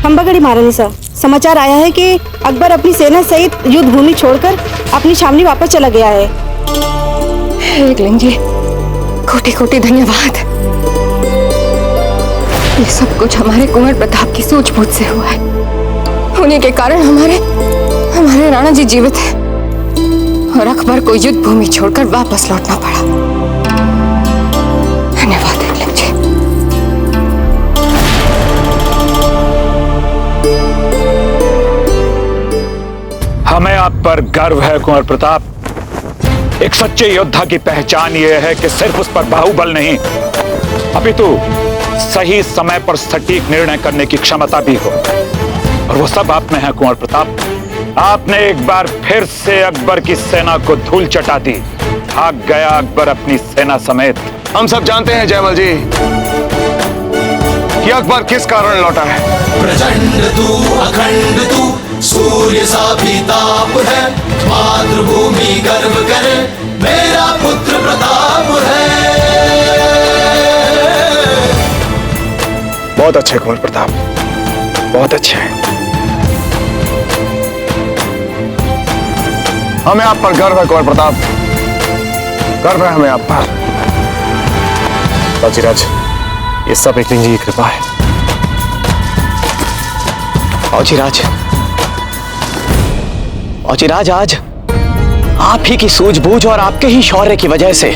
खंबागढ़ी महारानी साहब, समाचार आया है कि अकबर अपनी सेना सहित युद्ध भूमि छोड़कर अपनी छावनी वापस चला गया है। एकलिंग जी, कोटि कोटि धन्यवाद। ये सब कुछ हमारे कुंवर प्रताप की सूझबूझ से हुआ है। उन्हीं के कारण हमारे राणा जी जीवित हैं और अकबर को युद्ध भूमि छोड़कर वापस लौटना पड़ा। धन्यवाद एकलिंग जी। हमें आप पर गर्व है कुंवर प्रताप। एक सच्चे योद्धा की पहचान यह है कि सिर्फ उस पर बाहुबल नहीं, अपितु सही समय पर सटीक निर्णय करने की क्षमता भी हो, और वो सब आप में है कुंवर प्रताप। आपने एक बार फिर से अकबर की सेना को धूल चटा दी। भाग गया अकबर अपनी सेना समेत। हम सब जानते हैं जयमल जी कि अकबर किस कारण लौटा है। प्रचंड तू अखंड तू सूर्य सा भी ताप है, मातृभूमि गर्व करे मेरा पुत्र प्रताप है। बहुत अच्छे कुंवर प्रताप, बहुत अच्छे। हमें आप पर गर्व है कुंवर प्रताप, गर्व है हमें आप पर। बाजीराज, ये सब एकलिंग जी की कृपा है। औजीराज, आज आप ही की सूझबूझ और आपके ही शौर्य की वजह से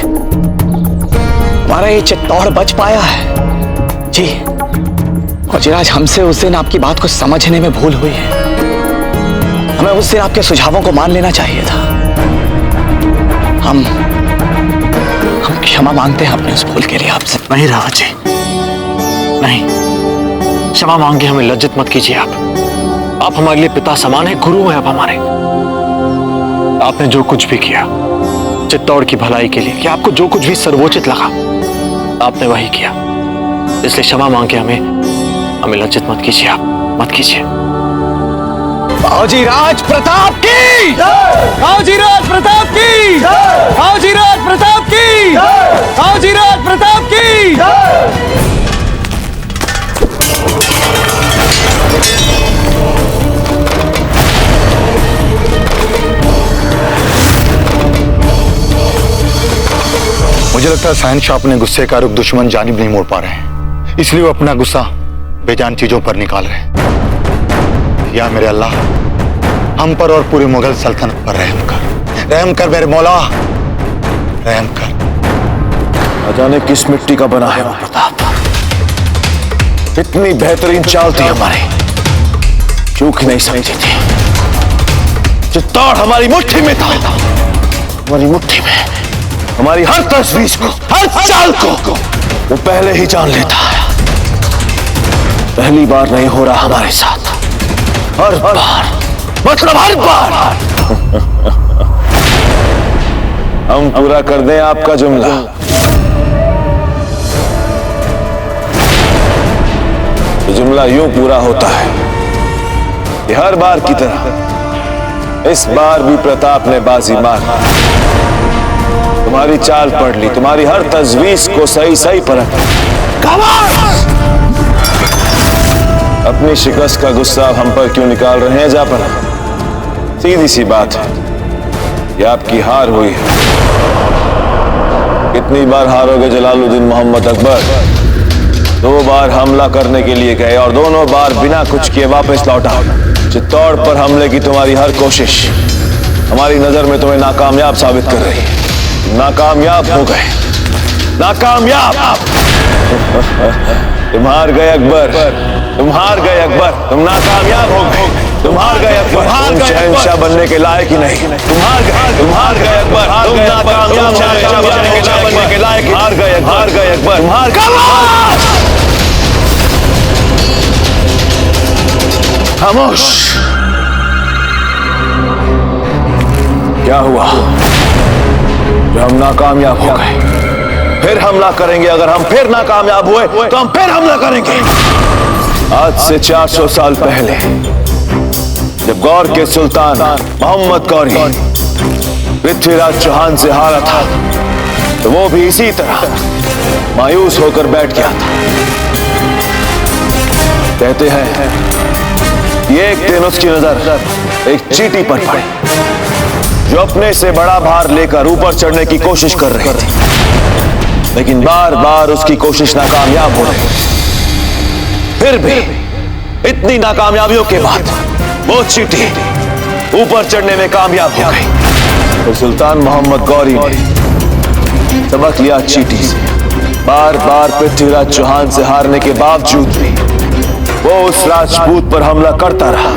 हमारा ये चित्तौड़ बच पाया है। जी औजीराज, हमसे उस दिन आपकी बात को समझने में भूल हुई है। हमें उस दिन आपके सुझावों को मान लेना चाहिए था। हम क्षमा मांगते हैं अपने उस भूल के लिए आपसे। नहीं रावत जी, नहीं, क्षमा मांग के हमें लज्जित मत कीजिए। आप हमारे लिए पिता समान हैं, गुरु हैं आप हमारे। आपने जो कुछ भी किया चित्तौड़ की भलाई के लिए, कि आपको जो कुछ भी सर्वोचित लगा आपने वही किया, इसलिए क्षमा मांग के हमें लज्जित मत कीजिए। आप मत कीजिए। औजीराज प्रताप की, औजीराज प्रताप की, औजीराज प्रताप की, औजीराज प्रताप की। मुझे लगता है शहंशाह अपने गुस्से का रुख दुश्मन जानिब नहीं मोड़ पा रहे हैं, इसलिए वो अपना गुस्सा बेजान चीजों पर निकाल रहे हैं। या मेरे अल्लाह, हम पर और पूरे मुगल सल्तनत पर रहम कर मेरे मौला, रहम कर। न जाने किस मिट्टी का बना है वो प्रताप। इतनी बेहतरीन चाल थी हमारी, चूक नहीं समझी थी। चित्तौड़ हमारी मुट्ठी में था, हमारी मुट्ठी में। हमारी हर तजवीज को, हर चाल को वो पहले ही जान लेता है। पहली बार नहीं हो रहा हमारे साथ, हर बार, मतलब हर बार। हम पूरा कर दें आपका जुमला। तो जुमला यूं पूरा होता है कि हर बार की तरह इस बार भी प्रताप ने बाजी मार। तुम्हारी चाल पढ़ ली, तुम्हारी हर तजवीज को सही सही परख। अपनी शिकस्त का गुस्सा हम पर क्यों निकाल रहे हैं जापना? सीधी सी बात है, ये आपकी हार हुई है। कितनी बार हारोगे जलालुद्दीन मोहम्मद अकबर? 2 बार हमला करने के लिए गए और दोनों बार बिना कुछ किए वापस लौटा। चित्तौड़ पर हमले की तुम्हारी हर कोशिश हमारी नजर में तुम्हें नाकामयाब साबित कर रही है। नाकामयाब हो गए, नाकामयाब। तुम हार गए अकबर, तुम हार गए अकबर, तुम नाकामयाब हो गए, तुम हार गए अकबर, तुम शहंशाह बनने के लायक ही नहीं। तुम हार गए अकबर, तुम नाकामयाब शहंशाह बनने के लायक, हार गए अकबर, तुम हार गए। खामोश। क्या हुआ? जो हम नाकामयाब हो गए, फिर हमला करेंगे। अगर हम फिर नाकामयाब हुए तो हम फिर हमला करेंगे। आज से 400 साल पहले जब गौर के सुल्तान मोहम्मद गौरी पृथ्वीराज चौहान से हारा था, तो वो भी इसी तरह मायूस होकर बैठ गया था। कहते हैं ये एक दिन उसकी नजर एक चींटी पर पड़ी जो अपने से बड़ा भार लेकर ऊपर चढ़ने की कोशिश कर रही थी, लेकिन बार बार उसकी कोशिश नाकामयाब हो रही। फिर भी इतनी नाकामयाबियों के बाद वो चींटी ऊपर चढ़ने में कामयाब हो गई। तो सुल्तान मोहम्मद गौरी ने सबक लिया चींटी से। बार बार पृथ्वीराज चौहान से हारने के बावजूद भी वो उस राजपूत पर हमला करता रहा,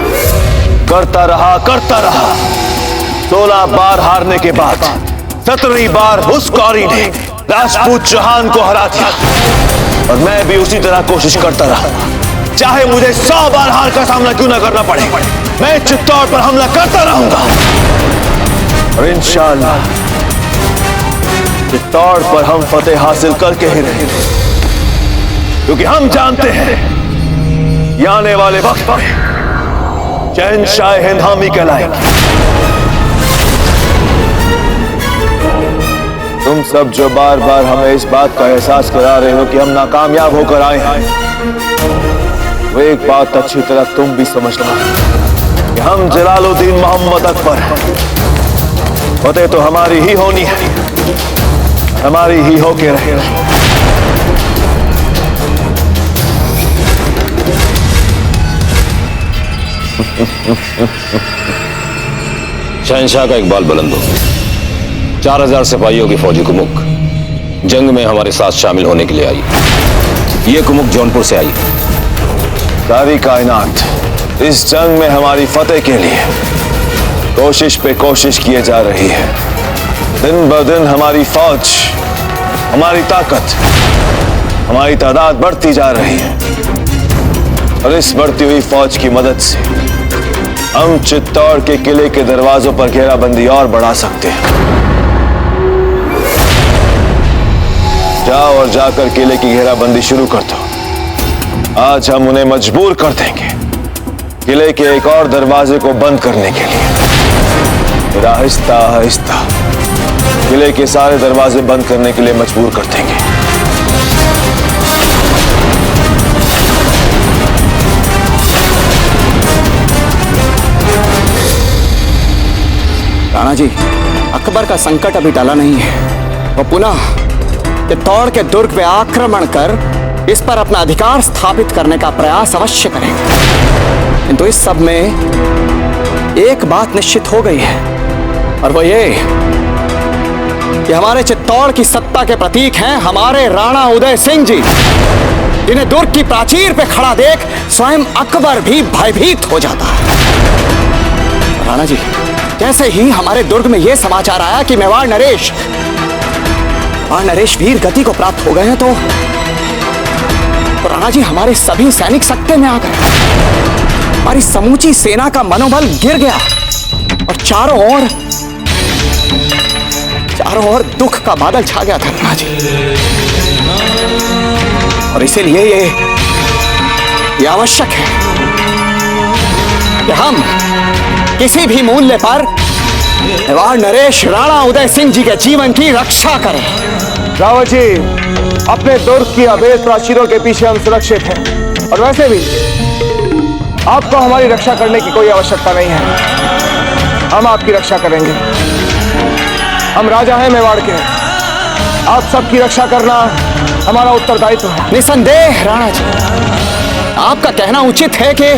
करता रहा, करता रहा। 16 बार हारने के बाद 17वीं बार उस गौरी ने राजपूत चौहान को हरा दिया। और मैं भी उसी तरह कोशिश करता रहा, चाहे मुझे 100 बार हार का सामना क्यों ना करना पड़े, मैं चित्तौड़ पर हमला करता रहूंगा। और इंशाअल्लाह चित्तौड़ पर हम फतेह हासिल करके ही रहेंगे, क्योंकि हम जानते हैं कि आने वाले वक्त में शहंशाह हिंद हम ही कहलाएंगे। तुम सब जो बार बार हमें इस बात का एहसास करा रहे हो कि हम नाकामयाब होकर आए हैं, वो एक बात अच्छी तरह तुम भी समझना कि हम जलालुद्दीन मोहम्मद अकबर हैं। फतेह तो हमारी ही होनी है, हमारी ही होके रहेगी। शहंशाह का इकबाल बुलंद हो। 4000 सिपाहियों की फौजी कुमुक जंग में हमारे साथ शामिल होने के लिए आई। ये कुमुक जौनपुर से आई। सारी कायनात इस जंग में हमारी फतेह के लिए कोशिश पे कोशिश किए जा रही है। दिन ब दिन हमारी फौज, हमारी ताकत, हमारी तादाद बढ़ती जा रही है। और इस बढ़ती हुई फौज की मदद से हम चित्तौड़ के किले के दरवाजों पर घेराबंदी और बढ़ा सकते हैं। जाओ और जाकर किले की घेराबंदी शुरू कर दो। आज हम उन्हें मजबूर कर देंगे किले के एक और दरवाजे को बंद करने के लिए। फिर आहिस्ता आहिस्ता किले के सारे दरवाजे बंद करने के लिए मजबूर कर देंगे। राणा जी, अकबर का संकट अभी टला नहीं है। वो पुनः चित्तौड़ के दुर्ग पे आक्रमण कर इस पर अपना अधिकार स्थापित करने का प्रयास अवश्य करेंगे। किंतु इस सब में एक बात निश्चित हो गई है, और वो ये कि हमारे चित्तौड़ की सत्ता के प्रतीक हैं हमारे राणा उदय सिंह जी, जिन्हें दुर्ग की प्राचीर पे खड़ा देख स्वयं अकबर भी भयभीत हो जाता है। राणा जी, जैसे ही हमारे दुर्ग में यह समाचार आया कि मेवाड़ नरेश वीर गति को प्राप्त हो गए हैं, तो राणा जी हमारे सभी सैनिक सकते में आ गए। हमारी समूची सेना का मनोबल गिर गया और चारों ओर दुख का बादल छा गया था राणा जी। और इसीलिए ये आवश्यक है कि हम किसी भी मूल्य पर मेवाड़ नरेश राणा उदय सिंह जी के जीवन की रक्षा करें। रावत जी, अपने दुर्ग की अवैध प्राचीरों के पीछे हम सुरक्षित हैं, और वैसे भी आपको हमारी रक्षा करने की कोई आवश्यकता नहीं है। हम आपकी रक्षा करेंगे। हम राजा हैं मेवाड़ के, आप सबकी रक्षा करना हमारा उत्तरदायित्व है। निसंदेह राणा जी, आपका कहना उचित है कि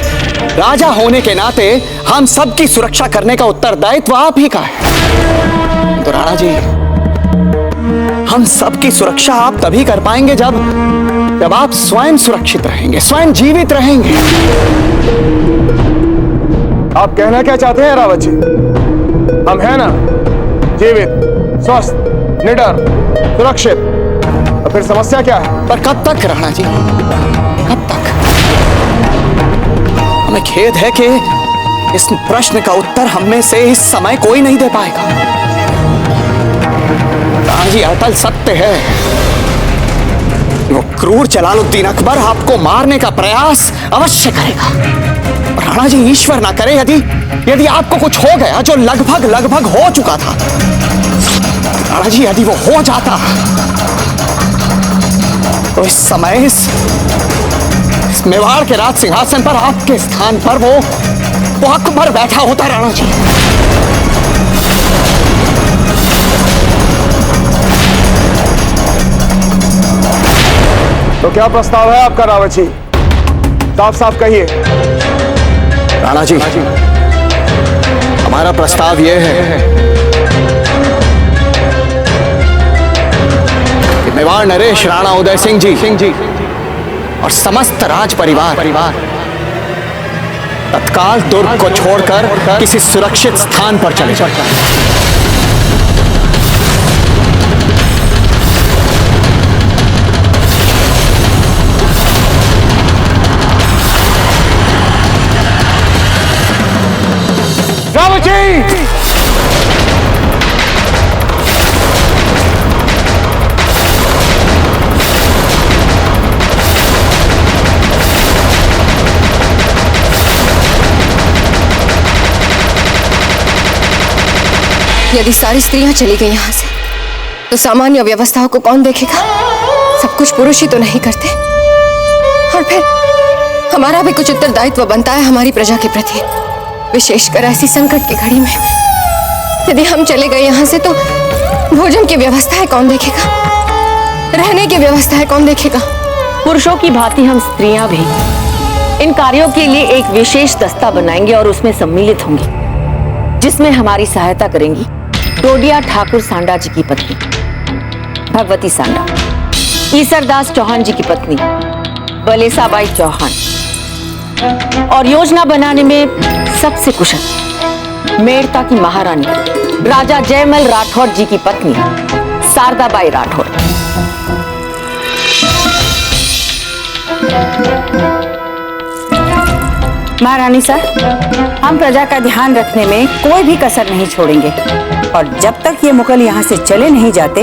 राजा होने के नाते हम सबकी सुरक्षा करने का उत्तरदायित्व आप ही का है। तो राणा जी, हम सबकी सुरक्षा आप तभी कर पाएंगे जब आप स्वयं सुरक्षित रहेंगे, स्वयं जीवित रहेंगे। आप कहना क्या चाहते हैं रावत जी? हम हैं ना, जीवित, स्वस्थ, निडर, सुरक्षित। और फिर समस्या क्या है? पर कब तक राणा जी, कब तक? हमें खेद है कि इस प्रश्न का उत्तर हम में से इस समय कोई नहीं दे पाएगा। राणा जी, अटल सत्य है, वो क्रूर जलालुद्दीन अकबर आपको मारने का प्रयास अवश्य करेगा। राणा जी, ईश्वर ना करे यदि आपको कुछ हो गया जो लगभग हो चुका था। राणा जी, यदि वो हो जाता तो इस समय इस इस मेवाड़ के राज सिंहासन पर आपके स्थान पर वो अकबर बैठा होता राणा जी। तो क्या प्रस्ताव है आपका रावत जी? साफ साफ कहिए। राणा जी, हमारा प्रस्ताव यह है कि मेवाड़ नरेश राणा उदय सिंह जी और समस्त राज परिवार तत्काल दुर्ग को छोड़कर किसी सुरक्षित स्थान पर चले जाए। रावत जी! यदि सारी स्त्रियां चली गई यहाँ से तो सामान्य व्यवस्थाओं को कौन देखेगा? सब कुछ पुरुष ही तो नहीं करते। और फिर हमारा भी कुछ उत्तरदायित्व बनता है हमारी प्रजा के प्रति, विशेषकर ऐसी संकट की घड़ी में। यदि हम चले गए यहाँ से तो भोजन की व्यवस्थाएं कौन देखेगा? रहने की व्यवस्थाएं कौन देखेगा? पुरुषों की भांति हम स्त्रियां भी इन कार्यों के लिए एक विशेष दस्ता बनाएंगे और उसमें सम्मिलित होंगी, जिसमें हमारी सहायता करेंगी डोडिया ठाकुर सांडा जी की पत्नी भगवती सांडा, ईसरदास चौहान जी की पत्नी बलेसाबाई चौहान, और योजना बनाने में सबसे कुशल मेड़ता की महारानी राजा जयमल राठौर जी की पत्नी शारदाबाई राठौर। महारानी साहब, हम प्रजा का ध्यान रखने में कोई भी कसर नहीं छोड़ेंगे और जब तक ये मुगल यहाँ से चले नहीं जाते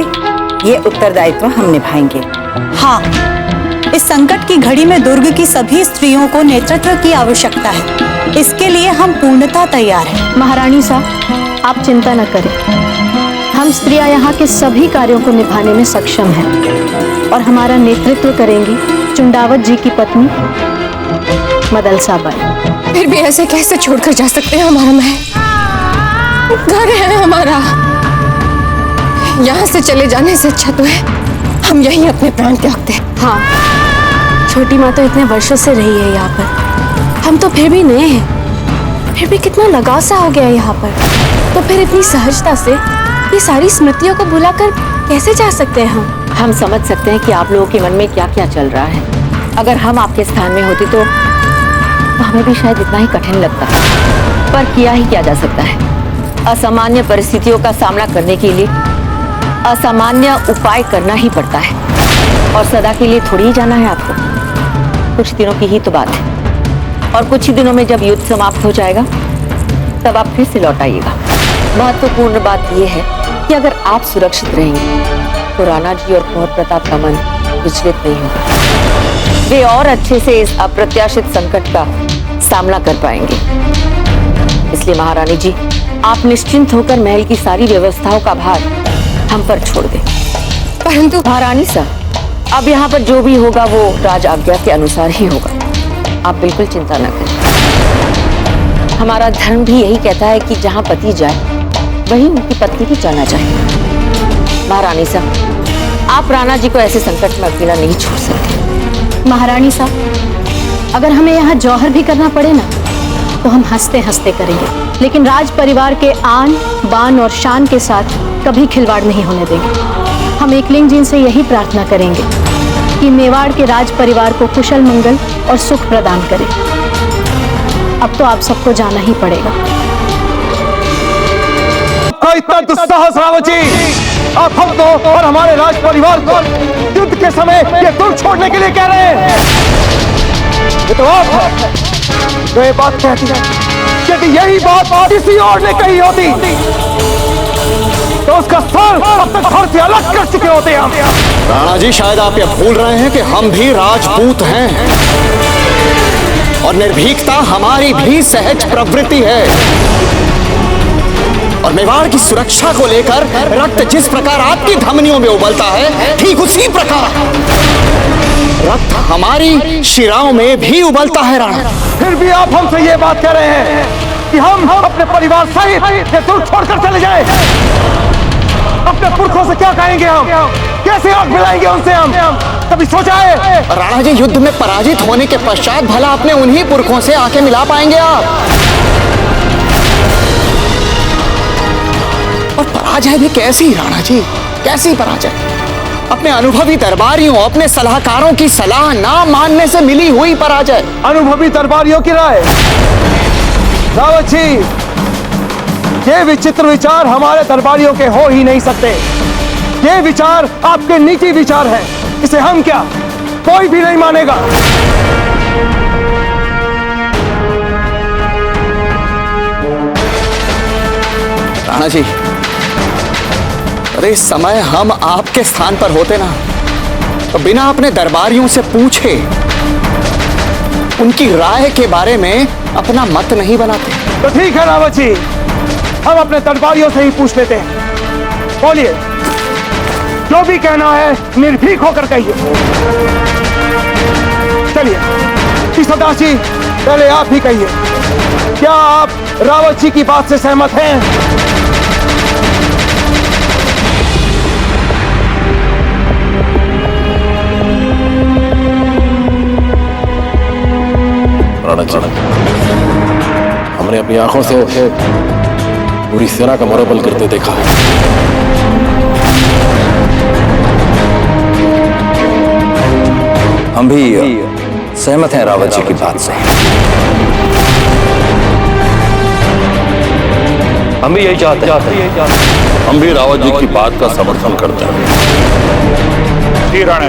ये उत्तरदायित्व हम निभाएंगे। हाँ, इस संकट की घड़ी में दुर्ग की सभी स्त्रियों को नेतृत्व की आवश्यकता है। इसके लिए हम पूर्णतः तैयार हैं। महारानी साहब, आप चिंता न करें, हम स्त्रियां यहाँ के सभी कार्यों को निभाने में सक्षम हैं और हमारा नेतृत्व करेंगी चुंडावत जी की पत्नी मदलसाबाई। फिर भी ऐसे कैसे छोड़कर जा सकते हैं हमारा महल? घर है हमारा। यहाँ से चले जाने से अच्छा तो है हम यहीं अपने प्राण त्यागते। हाँ, छोटी माँ तो इतने वर्षों से रही है यहाँ पर, हम तो फिर भी नए हैं, फिर भी कितना लगाव सा हो गया है यहाँ पर। तो फिर इतनी सहजता से ये सारी स्मृतियों को भुलाकर कैसे जा सकते हैं हम समझ सकते हैं कि आप लोगों के मन में क्या क्या चल रहा है। अगर हम आपके स्थान में होते तो हमें भी शायद इतना ही कठिन लगता, पर किया ही क्या जा सकता है। असामान्य परिस्थितियों का सामना करने के लिए असामान्य उपाय करना ही पड़ता है और सदा के लिए थोड़ी ही जाना है आपको। कुछ दिनों की ही तो बात है और कुछ ही दिनों में जब युद्ध समाप्त हो जाएगा तब आप फिर से लौट आइएगा। महत्वपूर्ण बात यह है कि अगर आप सुरक्षित रहेंगे तो राणा जी और कुंवर प्रताप का मन विचलित नहीं होगा। वे और अच्छे से इस अप्रत्याशित संकट का सामना कर पाएंगे। इसलिए महारानी जी, आप निश्चिंत होकर महल की सारी व्यवस्थाओं का भार हम पर छोड़ दें। परंतु महारानी साहब, अब यहाँ पर जो भी होगा वो राज आज्ञा के अनुसार ही होगा। आप बिल्कुल चिंता न करें। हमारा धर्म भी यही कहता है कि जहाँ पति जाए वही उनकी पत्नी भी जाना चाहिए। महारानी साहब, आप राणा जी को ऐसे संकट में अकेला नहीं छोड़ सकते। महारानी साहब, अगर हमें यहाँ जौहर भी करना पड़े ना तो हम हंसते हंसते करेंगे, लेकिन राज परिवार के आन बान और शान के साथ कभी खिलवाड़ नहीं होने देंगे। हम एकलिंग जी से यही प्रार्थना करेंगे कि मेवाड़ के राज परिवार को कुशल मंगल और सुख प्रदान करें। अब तो आप सबको जाना ही पड़ेगा। आपका इतना दुस्साहस रावत जी, आप हम तो और हमारे राज परिवार को युद्ध के समय ये दुर्ग छोड़ने के लिए कह रहे हैं। ये तो आप जो ये बात कहती है, यदि यही बात किसी और ने कही होती तो उसका सर अब तक धड़ से अलग कर चुके होते हम। राणा जी, शायद आप ये भूल रहे हैं कि हम भी राजपूत हैं और निर्भीकता हमारी भी सहज प्रवृत्ति है। और मेवाड़ की सुरक्षा को लेकर रक्त जिस प्रकार आपकी धमनियों में उबलता है, ठीक उसी प्रकार रक्त हमारी शिराओं में भी उबलता है राणा। फिर भी आप हमसे ये बात कह रहे हैं कि हम अपने परिवार सहित ये दुर्ग छोड़कर चले जाएं। अपने पुरखों से क्या कहेंगे हम? कैसे आग मिलाएंगे उनसे हम? कभी सोचा है? राणा जी, युद्ध में पराजित होने के पश्चात भला अपने उन्हीं पुरखों से आके मिला पाएंगे आप? और पराजय भी कैसी राणा जी, कैसी पराजय? अपने अनुभवी दरबारियों, अपने सलाहकारों की सलाह ना मानने से मिली हुई पराजय। अनुभवी दरबारियों की राय? रावत जी, ये विचित्र विचार हमारे दरबारियों के हो ही नहीं सकते। ये विचार आपके निजी विचार हैं। इसे हम क्या, कोई भी नहीं मानेगा। राणा जी, अरे इस समय हम आपके स्थान पर होते ना, तो बिना अपने दरबारियों से पूछे उनकी राय के बारे में अपना मत नहीं बनाते। तो ठीक है रावत जी, हम अपने दरबारियों से ही पूछ लेते हैं। बोलिए, जो भी कहना है निर्भीक होकर कहिए। चलिए ईश्वरदास जी, पहले आप ही कहिए, क्या आप रावत जी की बात से सहमत हैं? राणा जी, हमने अपनी आंखों से पूरी सेना का मनोबल गिरते देखा है। हम भी सहमत हैं रावत जी की बात से। हम भी यही चाहते हैं। हम भी रावत जी की बात का समर्थन करते हैं। जी राणा,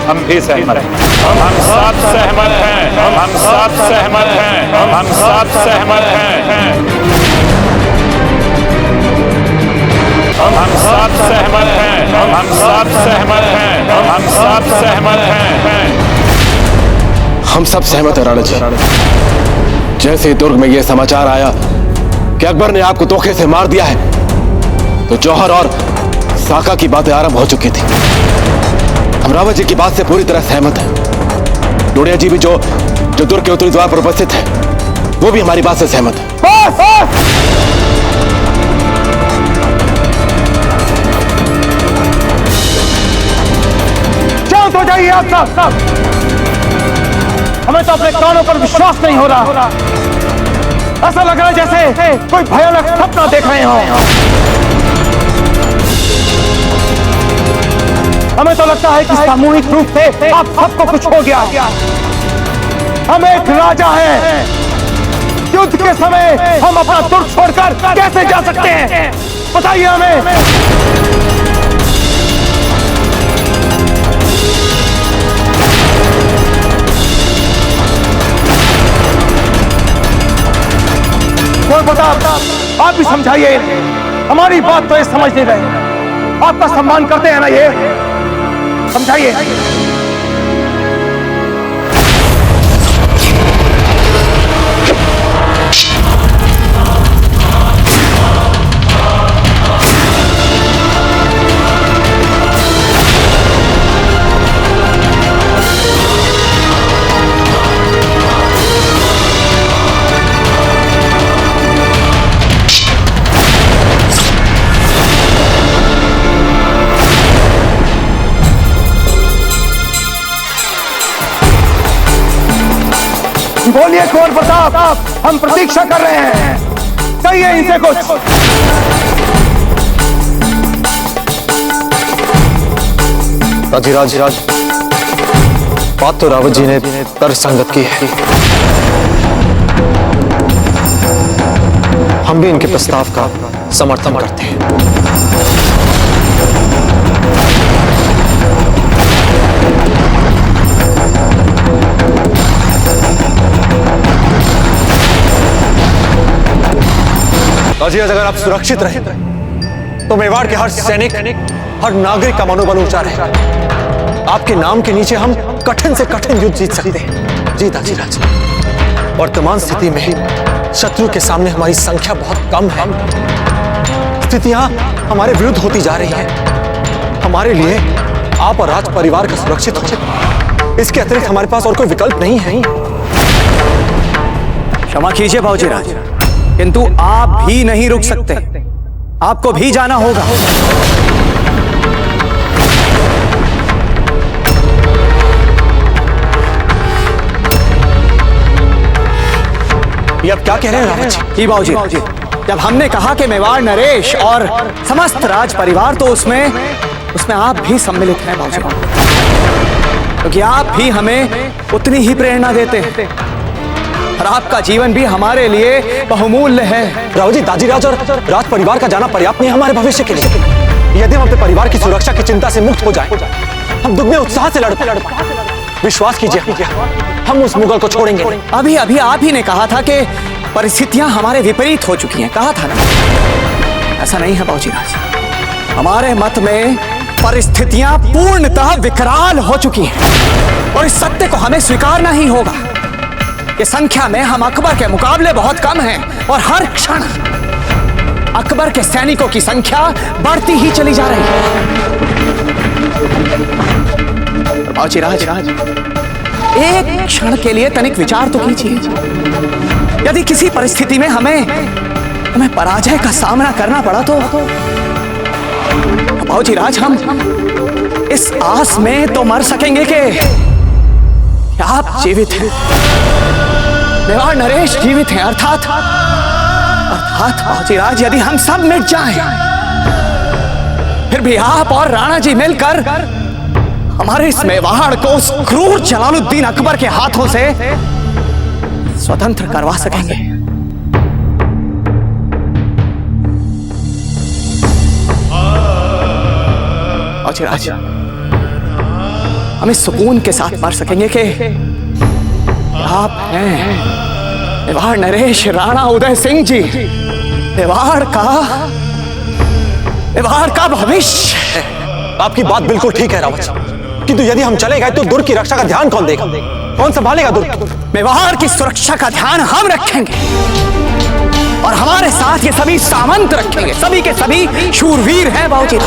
हम भी सहमत हैं। हम सब सहमत हैं। हम सब सहमत हैं। हम सब सहमत हैं। हम सब सहमत हैं। हम सब सहमत हैं। हम सब सहमत हैं। हम सब सहमत हैं राणा जी। जैसे दुर्ग में यह समाचार आया कि अकबर ने आपको धोखे से मार दिया है, तो जौहर और साका की बातें आरंभ हो चुकी थी। हम रावत जी की बात से पूरी तरह सहमत हैं। डोडिया जी भी जो दुर्ग के उत्तरी द्वार पर उपस्थित है, वो भी हमारी बात से सहमत है। बस, बस! शांत हो जाइए आप सब। हमें तो अपने कानों पर विश्वास नहीं हो रहा। ऐसा लग रहा है जैसे कोई भयानक सपना देख रहे हो। हमें तो लगता है कि सामूहिक रूप से आप सबको कुछ हो गया। हम एक राजा हैं। युद्ध के समय हम अपना दुर्ग छोड़कर कैसे जा सकते हैं? बताइए हमें। कोई बता, आप भी समझाइए। हमारी बात तो ये समझ नहीं रहे। आपका सम्मान करते हैं ना, ये समझाइए। बोलिए कुंवर प्रताप, हम प्रतीक्षा कर रहे हैं। कहिए इनसे कुछ। राजीराज, बात तो रावत जी ने तर्कसंगत की है। हम भी इनके प्रस्ताव का समर्थन करते हैं। राजीराज, अगर आप सुरक्षित रहे तो मेवाड़ के हर सैनिक, हर नागरिक का मनोबल ऊंचा रहे। आपके नाम के नीचे हम कठिन से कठिन युद्ध जीत सकते हैं। जी राजीराज, वर्तमान स्थिति में शत्रु के सामने हमारी संख्या बहुत कम है। स्थितियां हमारे विरुद्ध होती जा रही हैं। हमारे लिए आप और राज परिवार का सुरक्षित हो। इसके अतिरिक्त हमारे पास और कोई विकल्प नहीं है। क्षमा कीजिए बाबूजी राज, किंतु आप भी नहीं रुक सकते, आपको भी जाना होगा। ये आप क्या कह रहे हैं रावत जी? जी बाबूजी, जब हमने कहा कि मेवाड़ नरेश और समस्त राज परिवार, तो उसमें आप भी सम्मिलित हैं बाबूजी, क्योंकि आप भी हमें उतनी ही प्रेरणा देते हैं और आपका जीवन भी हमारे लिए बहुमूल्य है। रावत जी, दाजीराज और राज परिवार का जाना पर्याप्त नहीं हमारे भविष्य के लिए। यदि हम अपने परिवार की सुरक्षा की चिंता से मुक्त हो जाएं, हम दुगने उत्साह से लड़ पाएं। विश्वास कीजिए, हम उस मुगल को छोड़ेंगे। अभी अभी आप ही ने कहा था कि परिस्थितियां हमारे विपरीत हो चुकी हैं, कहा था ना? ऐसा नहीं है बाबूजी राज, हमारे मत में परिस्थितियां पूर्णतः विकराल हो चुकी हैं और इस सत्य को हमें स्वीकारना ही होगा कि संख्या में हम अकबर के मुकाबले बहुत कम हैं और हर क्षण अकबर के सैनिकों की संख्या बढ़ती ही चली जा रही है। बाबूजी राज, एक क्षण के लिए तनिक विचार तो कीजिए, यदि किसी परिस्थिति में हमें पराजय का सामना करना पड़ा तो बाबूजी राज, हम इस आस में तो मर सकेंगे कि आप जीवित हैं, मेवाड़ नरेश जीवित हैं, अर्थात बाबूजी राज, यदि हम सब मिट जाएं, फिर भी आप और राणा जी मिलकर हमारे इस मेवाड़ को उस क्रूर जलालुद्दीन अकबर के हाथों से स्वतंत्र करवा सकेंगे। राज, हम इस सुकून के साथ मर सकेंगे कि आप हैं मेवाड़ नरेश राणा उदय सिंह जी, मेवाड़ का भविष्य। आपकी बात बिल्कुल ठीक है रावत जी, किंतु यदि हम चले गए तो दुर्ग की रक्षा का ध्यान कौन देगा? कौन संभालेगा दुर्ग? मेवाड़ की सुरक्षा का ध्यान हम रखेंगे और हमारे साथ ये सभी सामंत रखेंगे, सभी के सभी शूरवीर हैं बाबूजी।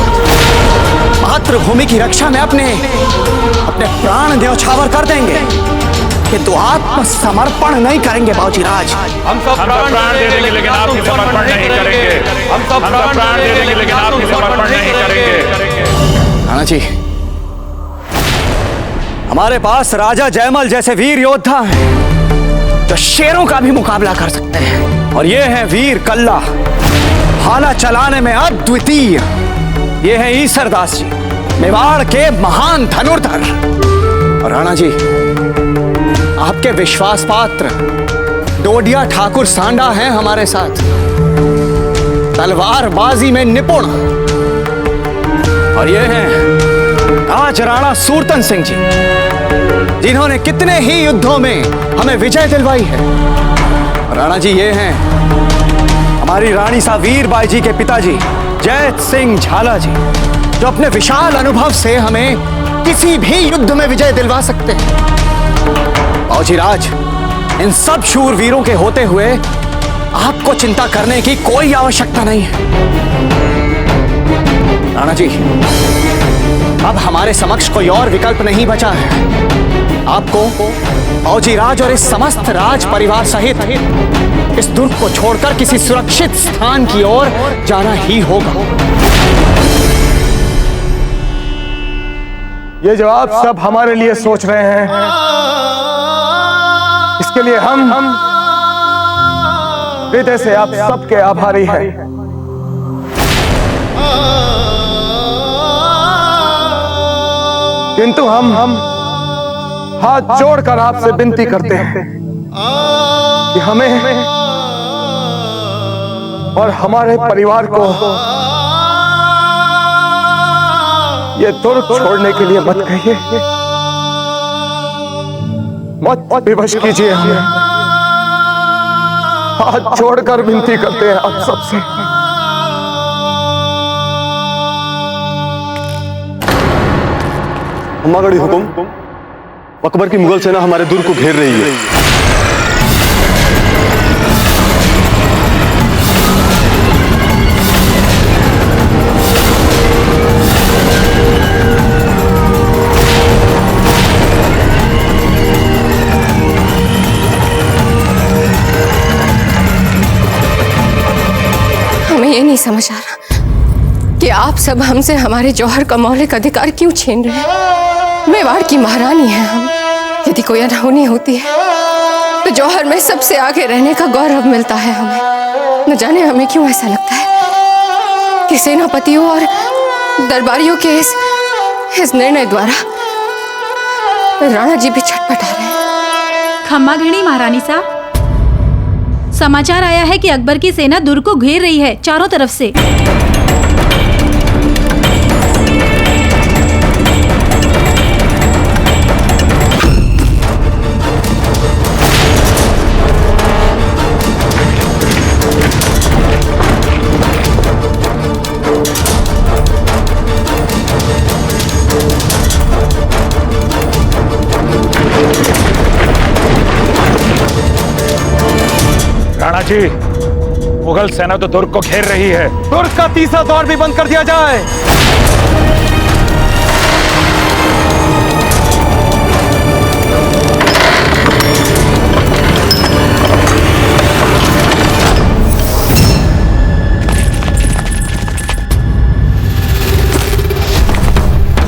मातृभूमि की रक्षा में अपने प्राण न्यौछावर कर देंगे, किंतु आत्मसमर्पण नहीं करेंगे बाबूजी राज। हम सब प्राण दे देंगे लेकिन आत्मसमर्पण नहीं करेंगे। हम सब प्राण दे देंगे लेकिन आत्मसमर्पण नहीं करेंगे। राणा जी, हमारे पास राजा जयमल जैसे वीर योद्धा हैं जो शेरों का भी मुकाबला कर सकते हैं, और ये है वीर कल्ला, भाला चलाने में अद्वितीय। ये है ईसरदास जी, मेवाड़ के महान धनुर्धर। और राणा जी, आपके विश्वास पात्र डोडिया ठाकुर सांडा हैं हमारे साथ, तलवारबाजी में निपुण। और ये हैं आज राणा सूरतन सिंह जी, जिन्होंने कितने ही युद्धों में हमें विजय दिलवाई है। राणा जी, ये हैं हमारी रानी सा वीर बाई जी के पिताजी जैत सिंह झाला जी, जो अपने विशाल अनुभव से हमें किसी भी युद्ध में विजय दिलवा सकते हैं। बाबूजी राज, इन सब शूरवीरों के होते हुए आपको चिंता करने की कोई आवश्यकता नहीं है। राणा जी, अब हमारे समक्ष कोई और विकल्प नहीं बचा है। आपको बाबूजी राज और इस समस्त राज परिवार सहित इस दुर्ग को छोड़कर किसी सुरक्षित स्थान की ओर जाना ही होगा। ये जो आप सब हमारे लिए सोच रहे हैं, इसके लिए हम हृदय से आप सबके आभारी हैं। किंतु हम हाथ जोड़कर आपसे विनती करते हैं कि हमें और हमारे परिवार को ये दुर्ग छोड़ने के लिए मत कहिए, मत विवश कीजिए हमें। हाथ जोड़कर विनती करते हैं आप सबसे। अम्मागढ़ी हुकुम, अकबर की मुगल सेना हमारे दुर्ग को घेर रही है। ये नहीं समझ आ रहा कि आप सब हमसे हमारे जौहर का मौलिक अधिकार क्यों छीन रहे हैं। मेवाड़ की महारानी है हम। यदि कोई अनहोनी होती है तो जौहर में सबसे आगे रहने का गौरव मिलता है हमें। न जाने हमें क्यों ऐसा लगता है कि सेनापतियों और दरबारियों के इस निर्णय द्वारा राणा जी भी छटपटा रहे हैं। खम्मा घड़ी महारानी साहब, समाचार आया है कि अकबर की सेना दुर्ग को घेर रही है चारों तरफ से। राणा जी, मुगल सेना तो दुर्ग को घेर रही है। दुर्ग का तीसरा द्वार भी बंद कर दिया जाए।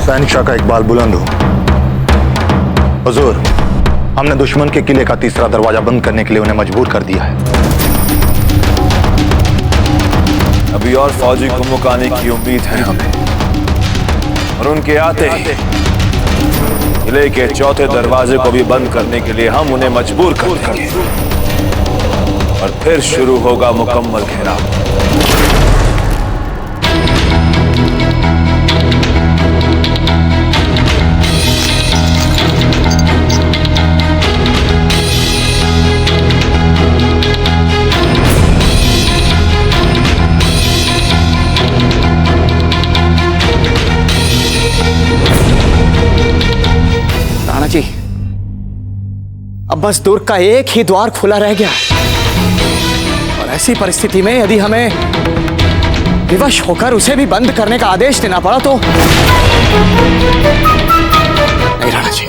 शहनशाह का इकबाल बुलंद हो। हुजूर, हमने दुश्मन के किले का तीसरा दरवाजा बंद करने के लिए उन्हें मजबूर कर दिया है। अभी और फौजी को मुकाने की उम्मीद है हमें, और उनके आते ही किले के चौथे दरवाजे को भी बंद करने के लिए हम उन्हें मजबूर कर देंगे, और फिर शुरू होगा मुकम्मल घेराव। जी, अब बस दुर्ग का एक ही द्वार खुला रह गया, और ऐसी परिस्थिति में यदि हमें विवश होकर उसे भी बंद करने का आदेश देना पड़ा तो नहीं राणा जी,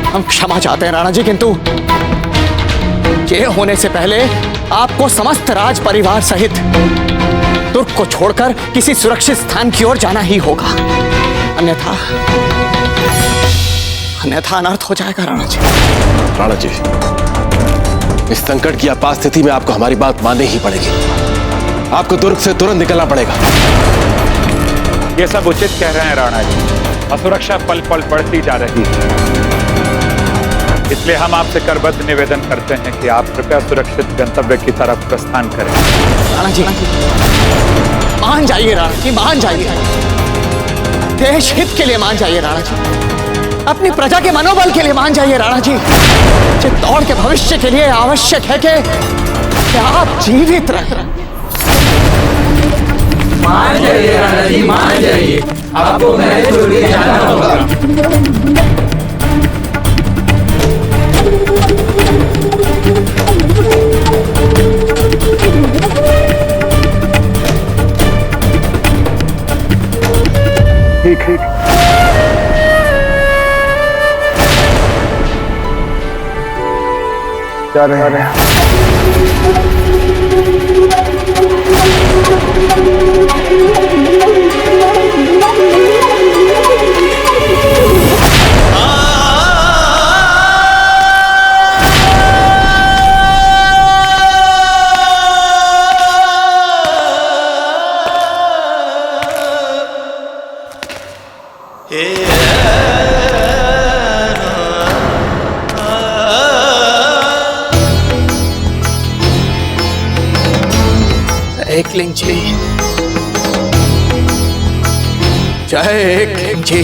हम क्षमा चाहते हैं राणा जी, किंतु ये होने से पहले आपको समस्त राज परिवार सहित दुर्ग को छोड़कर किसी सुरक्षित स्थान की ओर जाना ही होगा, अन्यथा अनर्थ हो जाएगा राणा जी। राणा जी, इस संकट की आपात स्थिति में आपको हमारी बात माननी ही पड़ेगी। आपको दुर्ग से तुरंत निकलना पड़ेगा। ये सब उचित कह रहे हैं राणा जी। असुरक्षा पल पल बढ़ती जा रही है, इसलिए हम आपसे करबद्ध निवेदन करते हैं कि आप कृपया सुरक्षित गंतव्य की तरफ प्रस्थान करें। राणा जी, मान जाइए राणा जी, मान जाइए। देश हित के लिए मान जाइए राणा जी, अपनी प्रजा के मनोबल के लिए मान जाइए राणा जी। चित्तौड़ के भविष्य के लिए आवश्यक है कि आप जीवित रहें। मान जाइए राणा जी, मान जाइए, आपको महल जाना होगा। ठीक जा रहे हैं। एकलिंग जी, जय एकलिंग जी।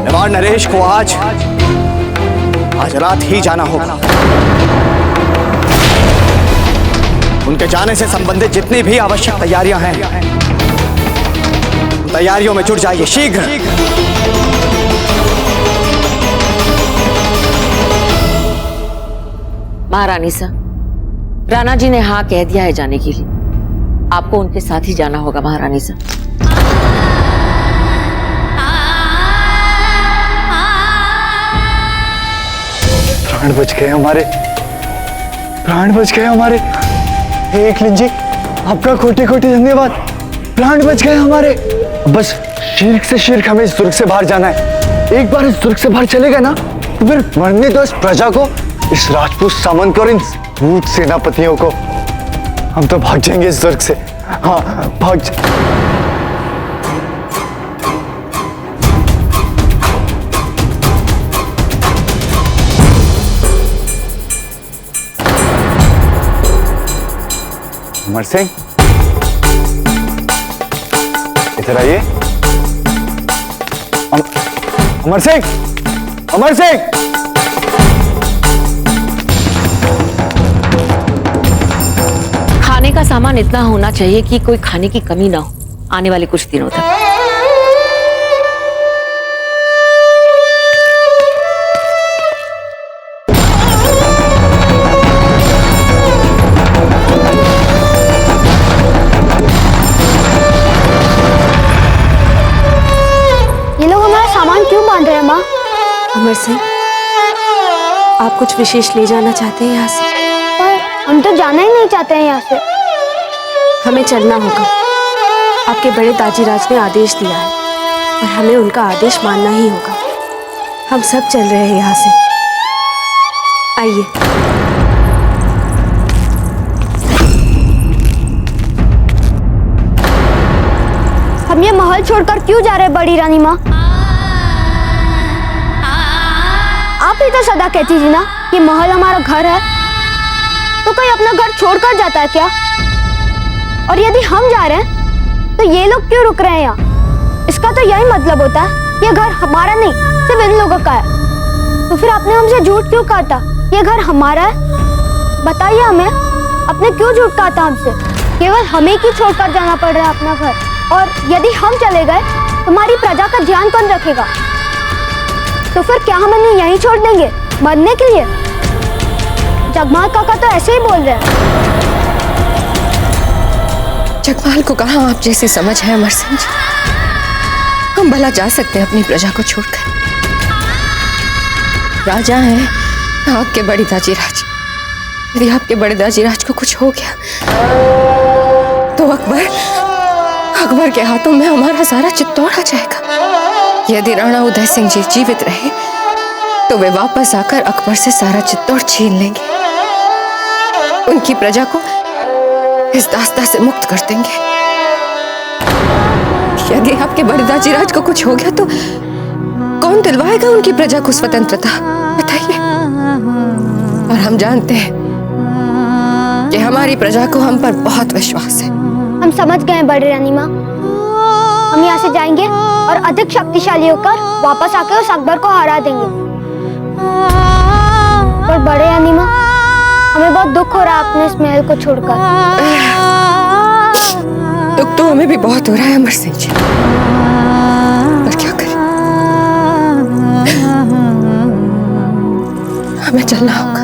मेवाड़ नरेश को आज रात ही जाना होगा। उनके जाने से संबंधित जितनी भी आवश्यक तैयारियां हैं, तैयारियों में जुट जाइए शीघ्र। महारानी साहब, राणा जी ने हाँ कह दिया है जाने के लिए। आपको उनके साथ ही जाना होगा महारानी साहब। प्राण बच गए हमारे, प्राण बच गए हमारे। हे एकलिंग जी, आपका कोटि कोटि धन्यवाद, प्राण बच गए हमारे। बस शिर्क से शिर्क हमें इस दुर्ग से बाहर जाना है। एक बार इस दुर्ग से बाहर चले गए ना तो फिर मरने दो इस प्रजा को, इस राजपूत सामंत को और इन भूत सेनापतियों को। हम तो भाग जाएंगे इस दुर्ग से। हाँ भाग अमर सिंह, इधर आइए। अमर सिंह, अमर सिंह। खाने का सामान इतना होना चाहिए कि कोई खाने की कमी ना हो आने वाले कुछ दिनों तक। अमर सिंह, आप कुछ विशेष ले जाना चाहते हैं यहाँ से? पर हम तो जाना ही नहीं चाहते हैं यहाँ से। हमें चलना होगा। आपके बड़े दाजीराज ने आदेश दिया है और हमें उनका आदेश मानना ही होगा। हम सब चल रहे हैं यहाँ से। आइए। हम ये महल छोड़कर क्यों जा रहे हैं बड़ी रानी माँ? आप ही तो सदा कहती थी ना कि महल हमारा घर है, तो कोई अपना घर छोड़कर जाता है क्या? और यदि हम जा रहे हैं तो ये लोग क्यों रुक रहे हैं यहाँ? इसका तो यही मतलब होता है ये घर हमारा नहीं, सिर्फ इन लोगों का है। तो फिर आपने हमसे झूठ क्यों कहा था ये घर हमारा है? बताइए हमें, आपने क्यों झूठ कहा था हमसे? केवल हमें क्यों छोड़कर जाना पड़ रहा है अपना घर? और यदि हम चले गए तो हमारी प्रजा का ध्यान कौन रखेगा? तो फिर क्या हम इन्हें यहीं छोड़ देंगे मरने के लिए? जगमाल काका तो ऐसे ही बोल रहे हैं। जगमाल को कहाँ आप जैसे समझ है अमर सिंह जी? हम भला जा सकते हैं अपनी प्रजा को छोड़कर? राजा हैं आपके बड़े दाजीराज। यदि आपके बड़े दाजीराज को कुछ हो गया तो अकबर के हाथों में हमारा सारा चित्तौड़ आ जाएगा। यदि राणा उदय सिंह जी जीवित रहे तो वे वापस आकर अकबर से सारा चित्तौड़ छीन लेंगे, उनकी प्रजा को इस दास्ता से मुक्त कर देंगे। यदि आपके बड़े दाजीराज को कुछ हो गया तो कौन दिलवाएगा उनकी प्रजा को स्वतंत्रता? बताइए। और हम जानते हैं कि हमारी प्रजा को हम पर बहुत विश्वास है। हम समझ गए हैं बड़ी रानी माँ, हम यहाँ से जाएंगे और अधिक शक्तिशाली होकर वापस आकर उस अकबर को हरा देंगे। पर बड़े रानी माँ, हमें बहुत दुख हो रहा है अपने इस महल को छोड़कर। दुख तो हमें भी बहुत हो रहा है अमर सिंह जी, पर क्या करें? हमें चलना होगा।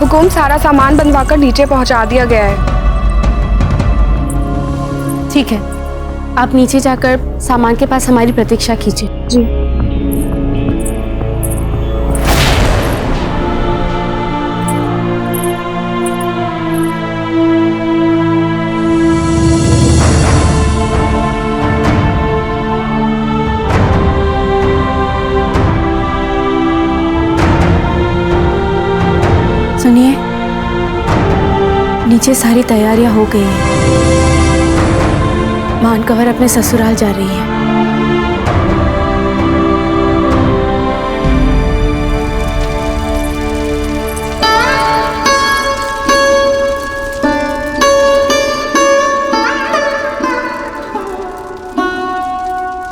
हुकुम, सारा सामान बनवाकर नीचे पहुंचा दिया गया है। ठीक है, आप नीचे जाकर सामान के पास हमारी प्रतीक्षा कीजिए। जी। लीजिए, सारी तैयारियां हो गई हैं। मान कंवर अपने ससुराल जा रही है।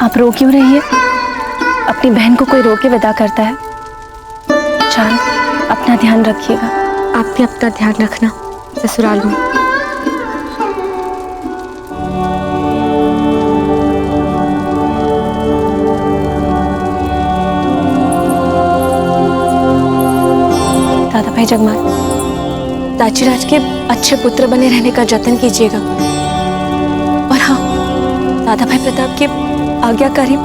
आप रो क्यों रही है? अपनी बहन को कोई रो के विदा करता है? चांद, अपना ध्यान रखिएगा। आप भी अपना ध्यान रखना ससुराल में। दादा भाई जगमान, दाचीराज के अच्छे पुत्र बने रहने का जतन कीजिएगा। और हाँ, दादा भाई प्रताप के आज्ञाकारी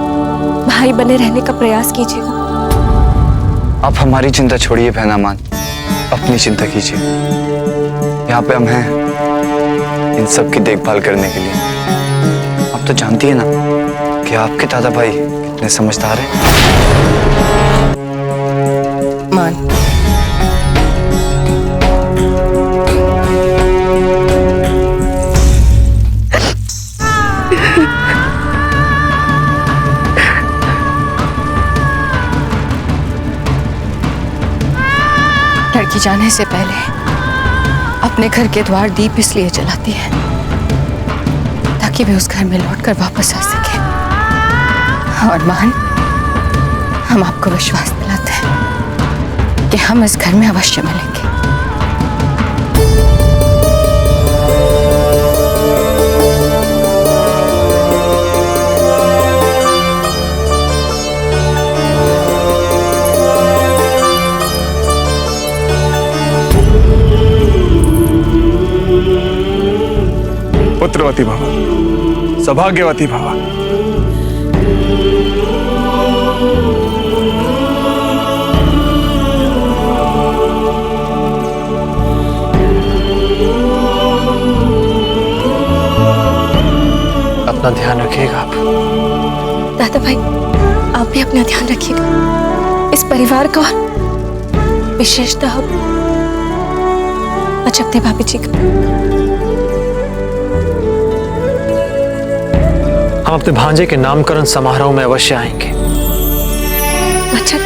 भाई बने रहने का प्रयास कीजिएगा। आप हमारी चिंता छोड़िए बहन अमान, अपनी चिंता कीजिए। यहाँ पे हम हैं इन सब की देखभाल करने के लिए। आप तो जानती है ना कि आपके दादा भाई कितने समझदार हैं। मान, लड़की जाने से पहले अपने घर के द्वार दीप इसलिए जलाती है ताकि वे उस घर में लौटकर वापस आ सके। और मान, हम आपको विश्वास दिलाते हैं कि हम इस घर में अवश्य मिलेंगे। पुत्रवती भव, सौभाग्यवती भव। अपना ध्यान रखिएगा आप। दादा भाई, आप भी अपना ध्यान रखिएगा। इस परिवार का विशेषतः अजब भाभी जी का। हम अपने भांजे के नामकरण समारोह में अवश्य आएंगे। वचन?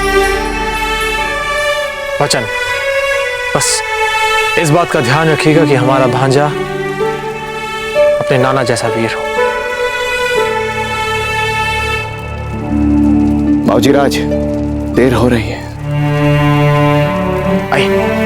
वचन। बस इस बात का ध्यान रखिएगा कि हमारा भांजा अपने नाना जैसा वीर हो। बाबूजीराज, देर हो रही है। आइए।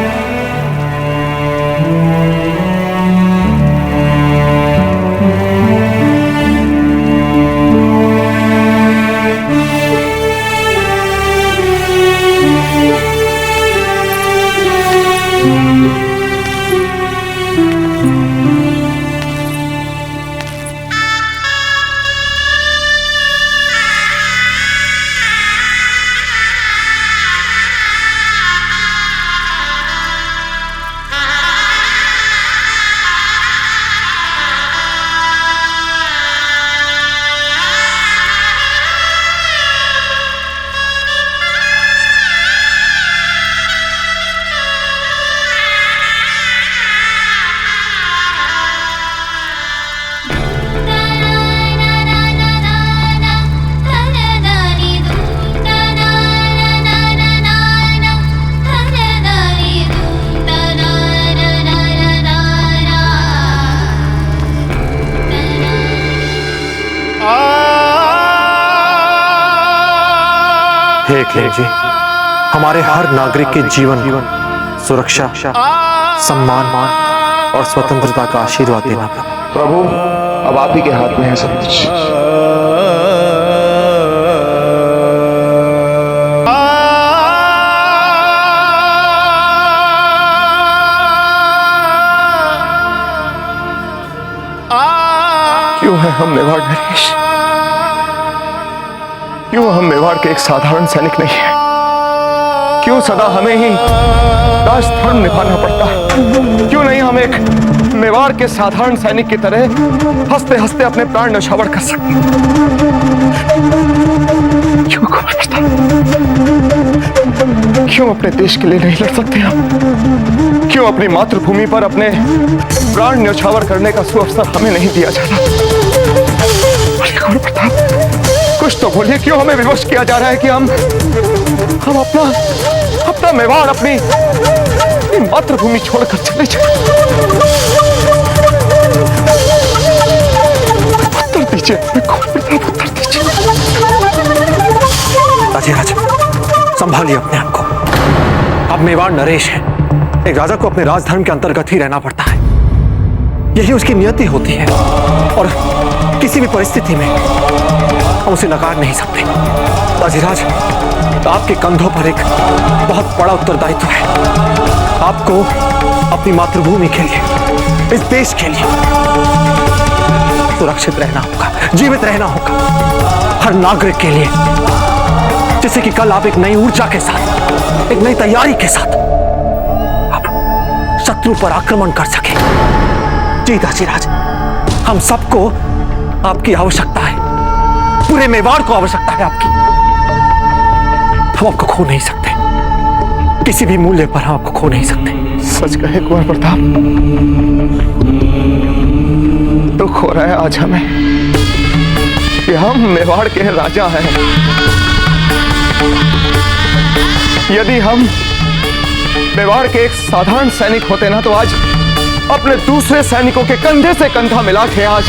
हे अखिलेश जी, हमारे हर नागरिक के जीवन, सुरक्षा, सम्मान और स्वतंत्रता का आशीर्वाद देना प्रभु। अब आप ही के हाथ में है सब कुछ। क्यों है हम मेवाड़ नरेश? क्यों हम मेवाड़ के एक साधारण सैनिक नहीं है? क्यों सदा हमें ही राजधर्म निभाना पड़ता है? क्यों नहीं हम एक मेवाड़ के साधारण सैनिक की तरह हंसते हंसते अपने प्राण न्यौछावर कर सकते? क्यों खबर पड़ता? क्यों अपने देश के लिए नहीं लड़ सकते हम? क्यों अपनी मातृभूमि पर अपने प्राण न्यौछावर करने का सुअवसर हमें नहीं दिया जाता? अरे गौर प्रताप, कुछ तो बोलिए, क्यों हमें विवश किया जा रहा है कि हम अपना मेवाड़, अपनी मातृभूमि छोड़कर चले जाए? उत्तर दीजिए गौर प्रताप, उत्तर दीजिए। राज, संभालिए अपने आप को। अब मेवाड़ नरेश है। एक राजा को अपने राजधर्म के अंतर्गत ही रहना पड़ता है, यही उसकी नियति होती है और किसी भी परिस्थिति में हम उसे नकार नहीं सकते। राज, आपके कंधों पर एक बहुत बड़ा उत्तरदायित्व है। आपको अपनी मातृभूमि के लिए, इस देश के लिए सुरक्षित रहना होगा, जीवित रहना होगा, हर नागरिक के लिए, जिससे कि कल आप एक नई ऊर्जा के साथ, एक नई तैयारी के साथ आप शत्रु पर आक्रमण कर सके। जी दाजीराज, हम सबको आपकी आवश्यकता है, पूरे मेवाड़ को आवश्यकता है आपकी। हम आपको खो नहीं सकते, किसी भी मूल्य पर हम आपको खो नहीं सकते। सच कहे कुंवर प्रताप, दुख हो रहा है आज हमें कि हम मेवाड़ के राजा हैं। यदि हम मेवाड़ के एक साधारण सैनिक होते ना, तो आज अपने दूसरे सैनिकों के कंधे से कंधा मिला के आज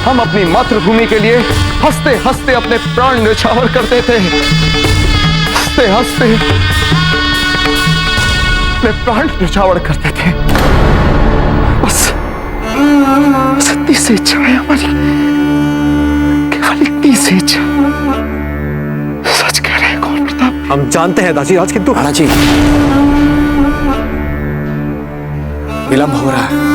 हम अपनी मातृभूमि के लिए हंसते हंसते अपने प्राण न्यौछावर करते थे। हंसते हंसते अपने प्राण न्यौछावर करते थे। बस इतनी सी इच्छा है हमारी, केवल इतनी सी इच्छा। सच कह रहे हैं गौर प्रताप। हम जानते हैं दाजीराज, किंतु राणा जी, विलंब हो रहा है।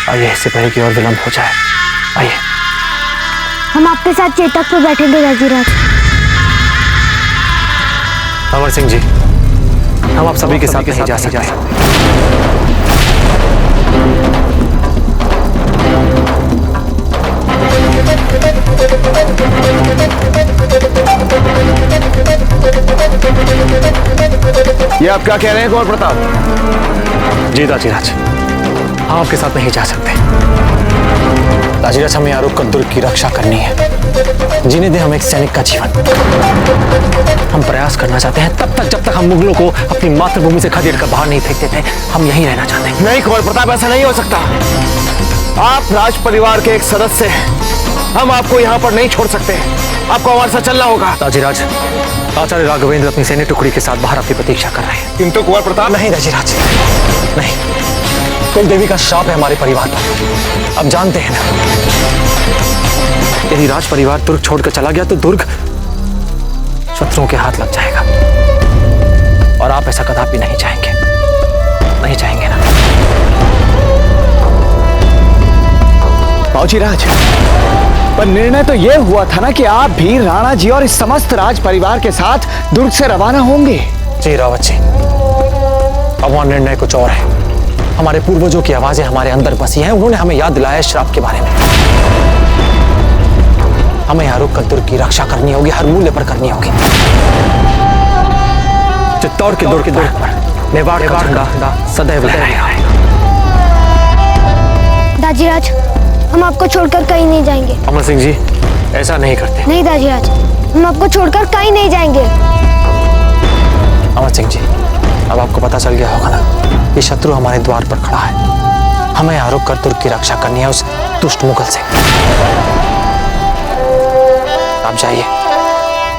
आइए, इससे पहले कि और विलंब हो जाए, आइए। हम आपके साथ चेतक पे बैठेंगे दाजीराज। अमर सिंह जी, हम आप सभी के साथ नहीं जा सकते। ये आप क्या कह रहे हैं गौर प्रताप? जी दाजीराज, हम आपके साथ नहीं जा सकते। दाजीराज, हमें आरोप का दुर्ग की रक्षा करनी है। जीने दे हम एक सैनिक का जीवन। हम प्रयास करना चाहते हैं तब तक जब तक हम मुगलों को अपनी मातृभूमि से खदेड़ कर बाहर नहीं फेंक देते। हम यहीं रहना चाहते हैं। नहीं गौर प्रताप, ऐसा नहीं हो सकता। आप राज परिवार के एक सदस्य हैं। हम आपको यहाँ पर नहीं छोड़ सकते। आपको हमारे साथ चलना होगा। दाजीराज, आचार्य राघवेंद्र अपनी सैन्य टुकड़ी के साथ बाहर आपकी प्रतीक्षा कर रहे हैं। किंतु कुंवर प्रताप। नहीं दाजीराज, नहीं। कुल देवी का शाप है हमारे परिवार पर। अब जानते हैं ना, यदि राज परिवार दुर्ग छोड़कर चला गया तो दुर्ग शत्रुओं के हाथ लग जाएगा। और आप ऐसा कदापि नहीं चाहेंगे, नहीं चाहेंगे ना? बाबूजी राज, पर निर्णय तो यह हुआ था ना कि आप भी राणा जी और इस समस्त राज परिवार के साथ दुर्ग से रवाना होंगे। जी रावत जी, अब वहां निर्णय कुछ और है। हमारे पूर्वजों की आवाजें हमारे अंदर बसी हैं। उन्होंने हमें याद दिलाया श्राप के बारे में। हमें यहाँ रुककर दुर्ग की रक्षा करनी होगी, हर मूल्य पर करनी होगी। चित्तौड़ के दुर्ग पर मेवाड़ का झंडा सदैव लहराएगा। दाजीराज, हम आपको छोड़कर कहीं नहीं जाएंगे। अमर सिंह जी, ऐसा नहीं करते। नहीं दाजीराज, हम आपको छोड़कर कहीं नहीं जाएंगे। अमर सिंह जी, अब आपको पता चल गया होगा ना कि शत्रु हमारे द्वार पर खड़ा है। हमें यहाँ रुककर दुर्ग की रक्षा करनी है उस दुष्ट मुगल से। आप जाइए।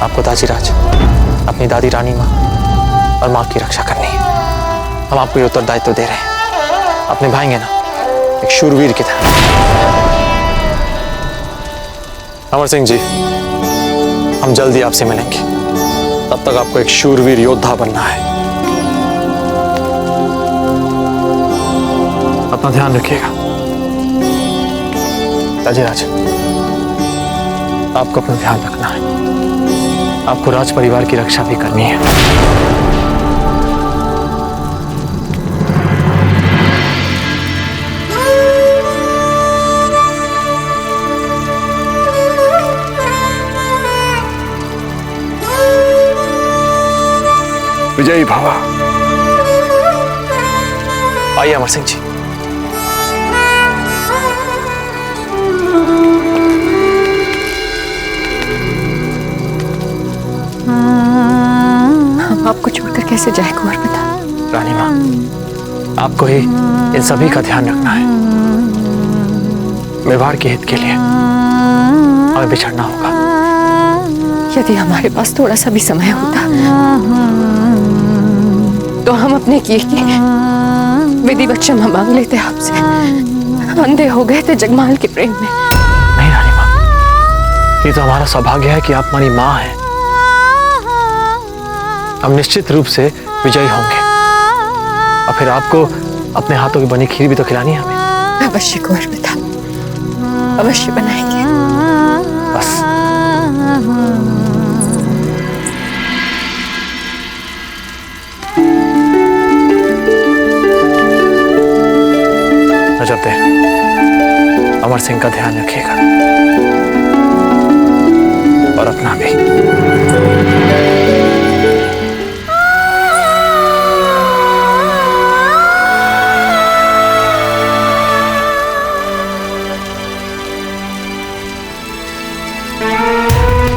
आपको दाजीराज, अपनी दादी रानी माँ और माँ की रक्षा करनी है। हम आपको ये उत्तरदायित्व दे रहे हैं। आप निभाएंगे ना, एक शूरवीर की तरह। अमर सिंह जी, हम जल्दी आपसे मिलेंगे। तब तक आपको एक शूरवीर योद्धा बनना है। अपना ध्यान रखिएगा। दाजीराज, आपको अपना ध्यान रखना है। आपको राज परिवार की रक्षा भी करनी है। विजयी भव। आइए अमर सिंह जी। हम आपको छोड़कर कैसे जाए कुंवर प्रताप? रानी माँ, आपको ही इन सभी का ध्यान रखना है। मेवाड़ के हित के लिए हमें बिछड़ना होगा। यदि हमारे पास थोड़ा सा भी समय होता तो हम अपने किए की विधिवत क्षमा मांग लेते आपसे। अंधे हो गए थे जगमाल के प्रेम में। नहीं रानी माँ, ये तो हमारा सौभाग्य है कि आप हमारी माँ हैं। हम निश्चित रूप से विजयी होंगे और फिर आपको अपने हाथों की बनी खीर भी तो खिलानी है हमें। अवश्य कुंवर प्रताप, अवश्य बनाएंगे। बस चलते हैं। अमर सिंह का ध्यान रखिएगा और अपना भी।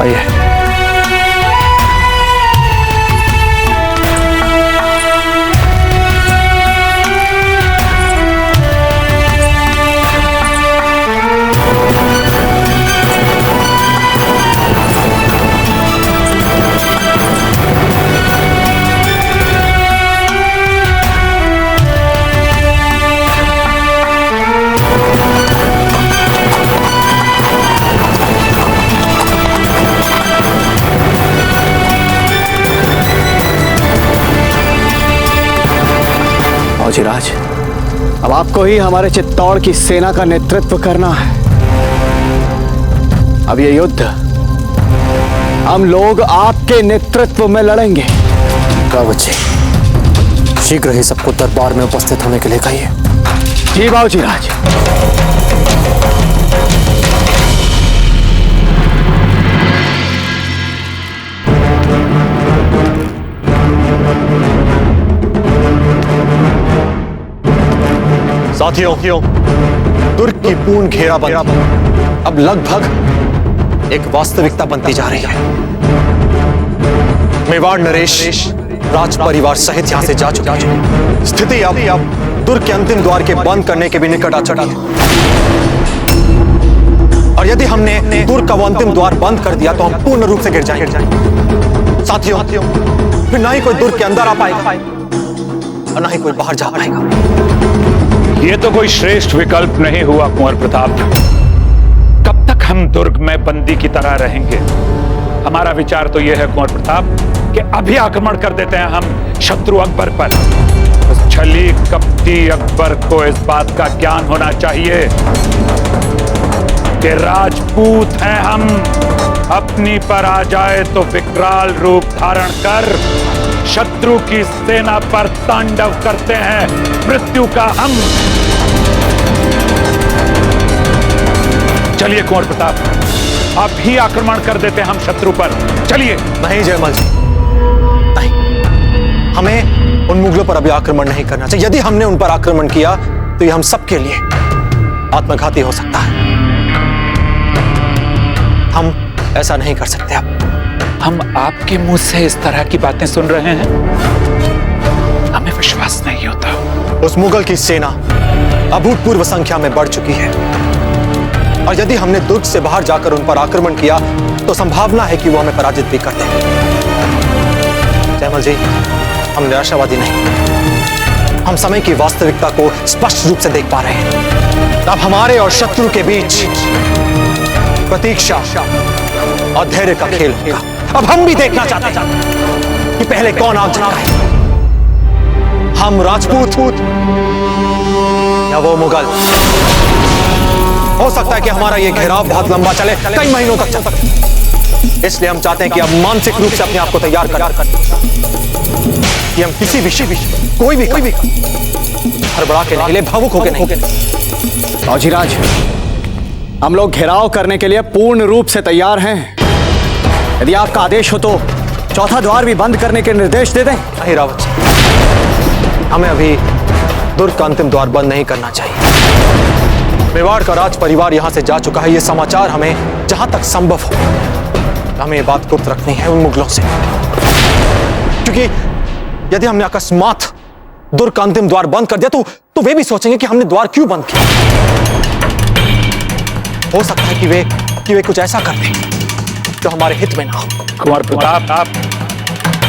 आइए। बाबूजी, अब आपको ही हमारे चित्तौड़ की सेना का नेतृत्व करना है। अब ये युद्ध हम लोग आपके नेतृत्व में लड़ेंगे। बच्चे, शीघ्र ही सबको दरबार में उपस्थित होने के लिए कहिए। जी बाबूजी राज। साथियों, दुर्ग की पूर्ण घेराबंदी अब लगभग एक वास्तविकता बनती जा रही है। मेवाड़ नरेश राज परिवार सहित यहां से जा चुका है। स्थिति अब दुर्ग के अंतिम द्वार के बंद करने के भी निकट आ चुकी है। और यदि हमने दुर्ग का वो अंतिम द्वार बंद कर दिया तो हम पूर्ण रूप से गिर जाएंगे। साथियों, फिर ना ही कोई दुर्ग के अंदर आ पाएगा और ना ही कोई बाहर जा पाएगा। ये तो कोई श्रेष्ठ विकल्प नहीं हुआ कुंवर प्रताप। कब तक हम दुर्ग में बंदी की तरह रहेंगे? हमारा विचार तो यह है कुंवर प्रताप कि अभी आक्रमण कर देते हैं हम शत्रु अकबर पर। उस छली कपटी अकबर को इस बात का ज्ञान होना चाहिए कि राजपूत हैं हम। अपनी पर आ जाए तो विकराल रूप धारण कर शत्रु की सेना पर तांडव करते हैं मृत्यु का हम। चलिए कुंवर प्रताप, अभी आक्रमण कर देते हैं हम शत्रु पर। चलिए। नहीं जयमल जी, नहीं, हमें उन मुगलों पर अभी आक्रमण नहीं करना चाहिए। यदि हमने उन पर आक्रमण किया तो यह हम सबके लिए आत्मघाती हो सकता है। हम ऐसा नहीं कर सकते। अब हम आपके मुंह से इस तरह की बातें सुन रहे हैं, हमें विश्वास नहीं होता। उस मुगल की सेना अभूतपूर्व संख्या में बढ़ चुकी है और यदि हमने दुर्ग से बाहर जाकर उन पर आक्रमण किया तो संभावना है कि वो हमें पराजित भी कर दें। जयमल जी, हम निराशावादी नहीं, हम समय की वास्तविकता को स्पष्ट रूप से देख पा रहे हैं। अब हमारे और शत्रु के बीच प्रतीक्षा और धैर्य का खेल होगा। अब हम भी देखना चाहते हैं कि पहले कौन आग जलाए, हम राजपूत या वो मुगल। हो सकता है कि हमारा ये घेराव बहुत लंबा चले, कई महीनों तक चल सकता। इसलिए हम चाहते हैं कि अब मानसिक रूप से अपने आप को तैयार करें कि हम किसी भी कोई भी हड़बड़ा के नहीं, भावुक होकर नहीं। फौजीराज, हम लोग घेराव करने के लिए पूर्ण रूप से तैयार हैं। यदि आपका आदेश हो तो चौथा द्वार भी बंद करने के निर्देश दे दें। नहीं रावत जी, हमें अभी दुर्ग का अंतिम द्वार बंद नहीं करना चाहिए। मेवाड़ का राज परिवार यहां से जा चुका है। ये समाचार हमें जहां तक संभव हो हमें ये बात गुप्त रखनी है उन मुगलों से, क्योंकि यदि हमने अकस्मात दुर्ग का अंतिम द्वार बंद कर दिया तो वे भी सोचेंगे कि हमने द्वार क्यों बंद किया। हो सकता है कि वे कुछ ऐसा कर दें जो हमारे हित में ना हो। कुंवर प्रताप,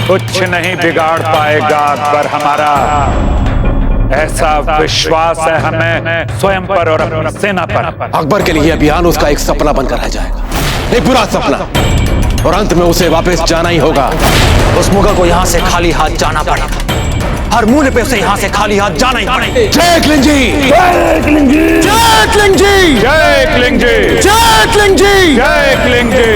कुछ नहीं बिगाड़ पाएगा अकबर हमारा, ऐसा विश्वास है हमें स्वयं पर और अपनी सेना पर। अकबर के लिए अभियान उसका एक सपना बनकर रह जाएगा, एक बुरा सपना, और अंत में उसे वापस जाना ही होगा। उस मुगल को यहाँ से खाली हाथ जाना पड़ेगा, हर मूल्य पे उसे यहाँ से खाली हाथ जाना ही पड़ेगा। जय क्लिंग जी, जय क्लिंग जी, जय क्लिंग जी, जय क्लिंग जी, जय क्लिंग जी, जय क्लिंग जी।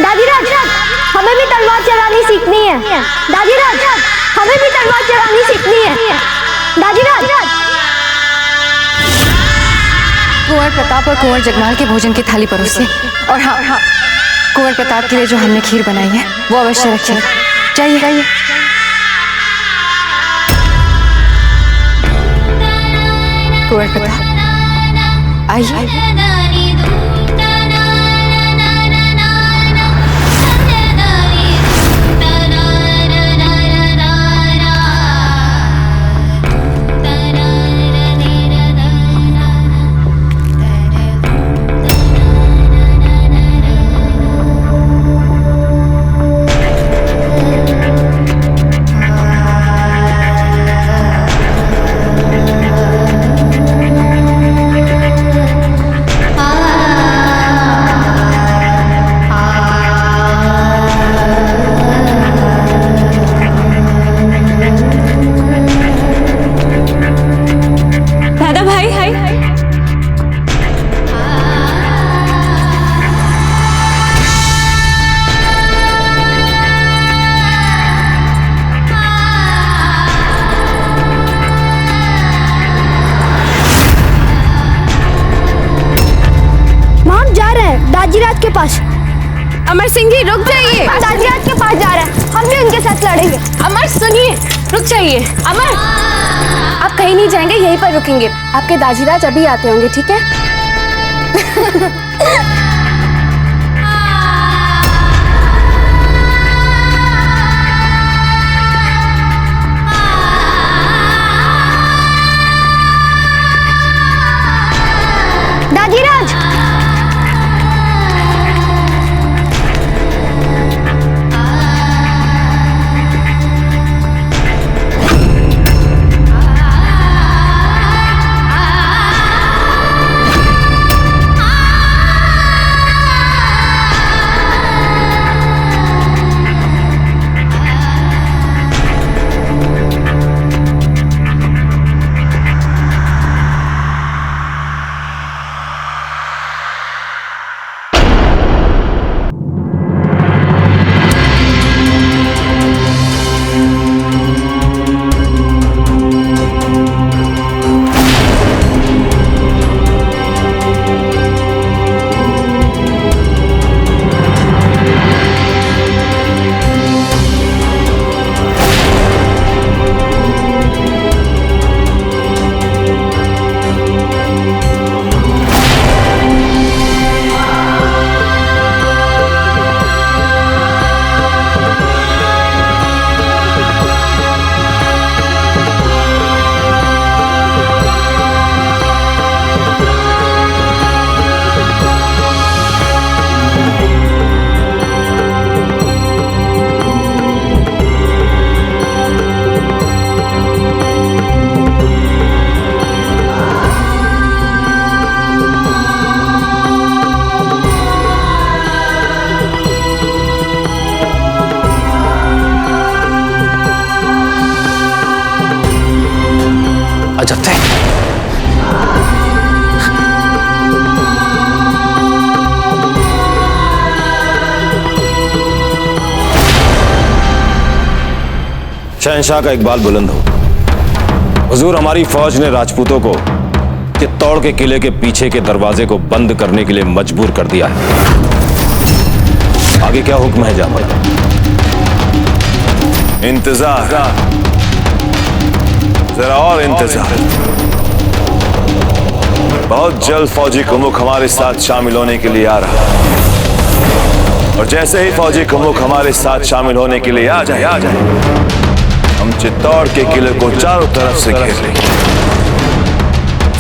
दादीराज, हमें भी तलवार चलानी सीखनी है। दादीराज, हमें भी तलवार चलानी सीखनी है। दादीराज। कुंवर प्रताप और कुंवर जगमाल के भोजन की थाली परोसिए। और हाँ, कुंवर प्रताप के लिए जो हमने खीर बनाई है वो अवश्य रखिए। जाइए। कुंवर प्रताप आइए। दादीराज के पास। अमर सिंह जी रुक जाइए। दादीराज के पास जा रहे हैं, हम भी उनके साथ लड़ेंगे। अमर सुनिए, रुक जाइए। अमर, आप कहीं नहीं जाएंगे, यहीं पर रुकेंगे। आपके दादीराज अभी आते होंगे, ठीक है? दादीराज। अजब थे। शहंशाह का इकबाल बुलंद हो। हुजूर, हमारी फौज ने राजपूतों को चित्तौड़ के किले के पीछे के दरवाजे को बंद करने के लिए मजबूर कर दिया है। आगे क्या हुक्म है जामा? इंतजार, जरा और इंतजार। बहुत जल्द फौजी कुमुख हमारे साथ शामिल होने के लिए आ रहा है, और जैसे ही फौजी कुमुख हमारे साथ शामिल होने के लिए आ जाए हम चित्तौड़ के किले को चारों तरफ से घेर लेंगे।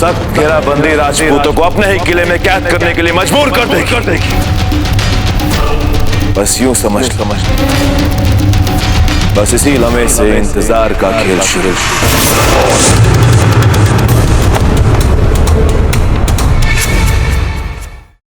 सब घेराबंदी राजपूतों को अपने ही किले में कैद करने के लिए मजबूर कर देगी। बस यूं समझ बस इसी लम्हे से इंतजार का खेल शुरू।